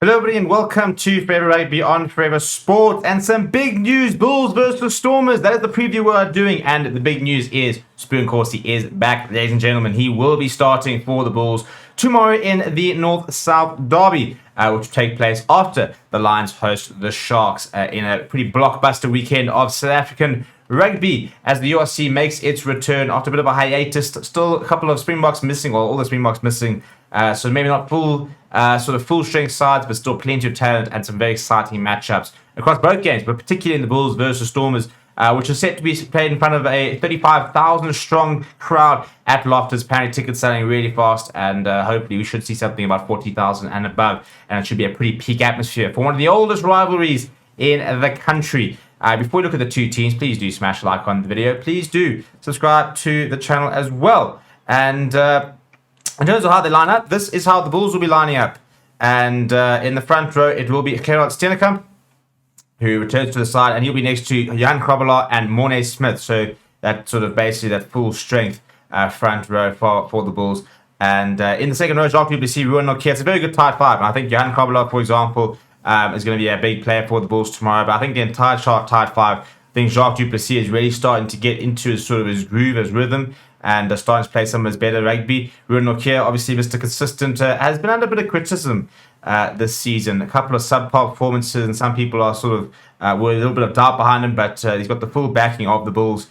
Hello everybody and welcome to Forever Rugby on Forever Sport, and some big news. Bulls versus Stormers. That is the preview we are doing, and the big news is SBU NKOSI is back, ladies and gentlemen. He will be starting for the Bulls tomorrow in the North-South Derby, which will take place after the Lions host the Sharks in a pretty blockbuster weekend of South African rugby, as the URC makes its return after a bit of a hiatus. Still a couple of Springboks missing, or all the Springboks missing, so maybe not full strength sides, but still plenty of talent and some very exciting matchups across both games, but particularly in the Bulls versus Stormers, which is set to be played in front of a 35,000 strong crowd at Loftus. Apparently tickets selling really fast, and hopefully we should see something about 40,000 and above, and it should be a pretty peak atmosphere for one of the oldest rivalries in the country. Before we look at the two teams, please do smash a like on the video. Please do subscribe to the channel as well. And in terms of how they line up, this is how the Bulls will be lining up. And in the front row, it will be Gerard Steenekamp, who returns to the side, and he'll be next to Jan Krabbeler and Morne Smith. So that sort of basically that full strength front row for the Bulls. And in the second row, Jacques Duplessis, Ruan Nokia. It's a very good tight five. And I think Jan Krabbeler, for example, is going to be a big player for the Bulls tomorrow. But I think the entire tight five, I think Jacques Duplessis is really starting to get into his groove, his rhythm, and starting to play some of his better rugby. Ruan Nokia, obviously Mr. Consistent, has been under a bit of criticism this season. A couple of subpar performances, and some people are were a little bit of doubt behind him, but he's got the full backing of the Bulls.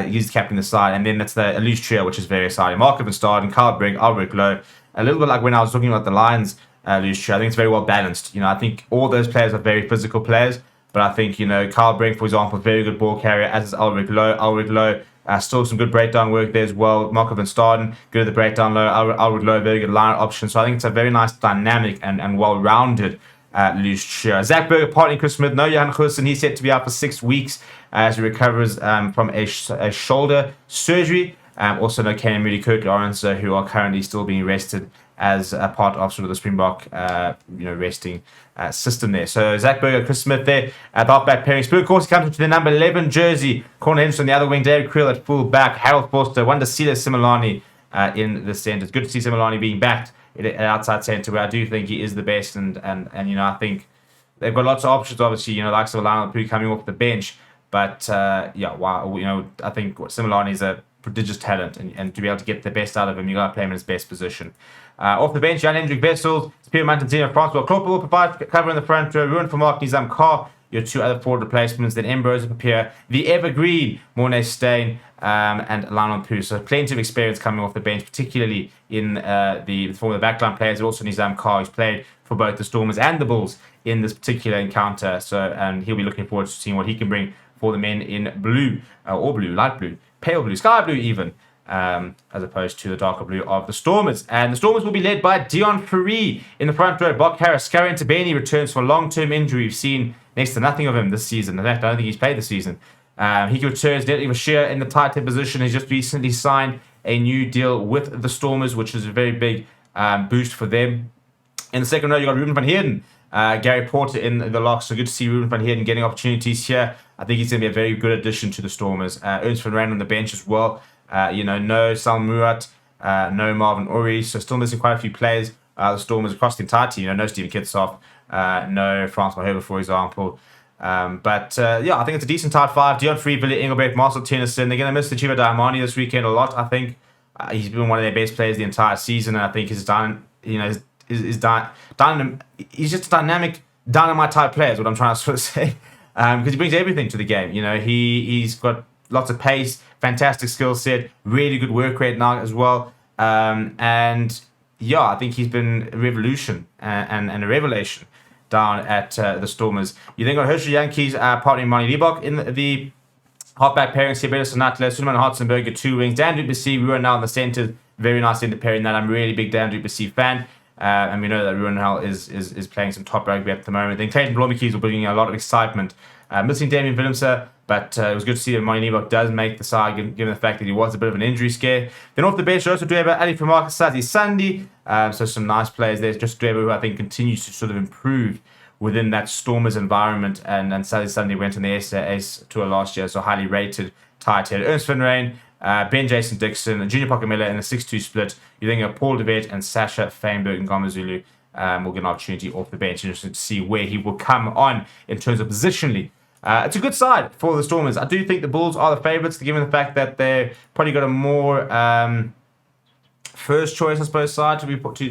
He's captain the side, and then that's the loose trio, which is very exciting. Mark Van Staden, Kyle Brigg, Albert Lowe. A little bit like when I was talking about the Lions loose trio. I think it's very well balanced. I think all those players are very physical players, but I think, Kyle Brigg, for example, very good ball carrier, as is Albert Lowe. Albert Lowe, still some good breakdown work there as well. Mark Van Staden, good at the breakdown low. Albert Lowe, very good line option. So I think it's a very nice, dynamic, and well-rounded loose trio. Zach Berger, partnering Chris Smith. No Johan Goosen. He's set to be out for 6 weeks as he recovers from a shoulder surgery. Also no Kane and Moody Kirk Lawrence, who are currently still being rested as a part of the Springbok resting system there. So Zach Berger, Chris Smith there at halfback pairing. SBU NKOSI comes into the number 11 jersey. Corner Henderson, the other wing. David Creel at full back. Harold Forster, Wandisile Similani in the centre. It's good to see Similani being backed at outside centre, where I do think he is the best, and I think they've got lots of options, obviously, like Lionel Poo coming off the bench, but I think Similani is a prodigious talent, and to be able to get the best out of him, you got to play him in his best position. Off the bench, Jan Hendrik Wessels, Pierre Mantanzino, Francois Klopper will provide cover in the front row. Ruan Vermaak, Nizam Carr, your two other forward replacements. Then Ambrose Papier, the evergreen Morne Steyn, and Lionel Poo. So plenty of experience coming off the bench, particularly in the form of the backline players. Also Nizam Carr, who's played for both the Stormers and the Bulls in this particular encounter. So he'll be looking forward to seeing what he can bring for the men in blue, or blue, light blue, pale blue, sky blue even, as opposed to the darker blue of the Stormers. And the Stormers will be led by Dion Fourie in the front row. Bok Harris, Scarian Tabeni returns for long-term injury. We've seen next to nothing of him this season. In fact, I don't think he's played this season. He returns. Detlef Bashir in the tight end position. He's just recently signed a new deal with the Stormers, which is a very big boost for them. In the second row, you've got Ruben van Heerden. Gary Porter in the lock, so good to see Ruben van Heerden getting opportunities here. I think he's going to be a very good addition to the Stormers. Ernst van Rijn on the bench as well. No Sal Murat, no Marvin Uri, so still missing quite a few players. The Stormers across the entire team. No Steven Kitsoff, no Frans Mahova, for example. I think it's a decent tight five. Dion Fourie, Billy Engelbrecht, Marcel Tennyson. They're going to miss the Chiva Diamani this weekend a lot, I think. He's been one of their best players the entire season, and I think he's just a dynamic, dynamite type player is what I'm trying to say. Because he brings everything to the game. He's got lots of pace, fantastic skill set, really good work rate now as well. I think he's been a revolution and a revelation down at the Stormers. You then got Herschel Yankees partnering Mani Liebach in the halfback pairing. Sibera Sonatla, Suleiman Hartzenberger, two wings. Dan Duplessis, Ruan now in the centre. Very nice in the pairing that. I'm a really big Dan Duplessis fan. And we know that Ruan Hall is playing some top rugby at the moment. Then Clayton Blommetjies will bring a lot of excitement. Missing Damien Willemse, but it was good to see that Mani Liebach does make the side, given the fact that he was a bit of an injury scare. Then off the bench, Joseph Dweba, Ali Vermaak, Sazi Sandi. So some nice players there. Joseph Dweba, who I think continues to improve within that Stormers environment. And Sazi Sandi went on the SAS tour last year, so highly rated tight head. Ernst van Rijn, Ben Jason Dixon, Junior Pokamela in a 6-2 split. You then got Paul de Wet and Sasha Feinberg and Gamazulu will get an opportunity off the bench. Interesting to see where he will come on in terms of positionally. It's a good side for the Stormers. I do think the Bulls are the favourites, given the fact that they've probably got a more first choice, I suppose, side to put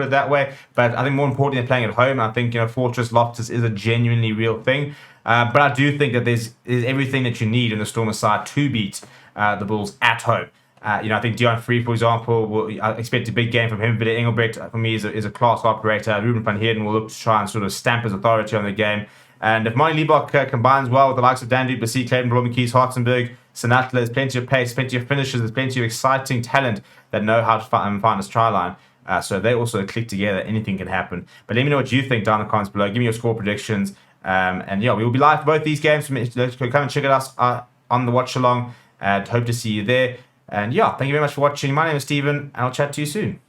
it that way. But I think more importantly, they're playing at home. I think Fortress Loftus is a genuinely real thing. But I do think that there's everything that you need in the Stormers side to beat the Bulls at home. I think Dion Free, for example, I expect a big game from him. But Engelbrecht, for me, is a class operator. Ruben van Heerden will look to try and sort of stamp his authority on the game. And if Monty Liebach combines well with the likes of Dan Du Plessis, Clayton Blommenkies, Hartzenberg, Sinatla, there's plenty of pace, plenty of finishes, there's plenty of exciting talent that know how to find this try line. So if they also click together, anything can happen. But let me know what you think down in the comments below. Give me your score predictions. And we will be live for both these games. Come and check it out on the watch along. And hope to see you there. And thank you very much for watching. My name is Steven, and I'll chat to you soon.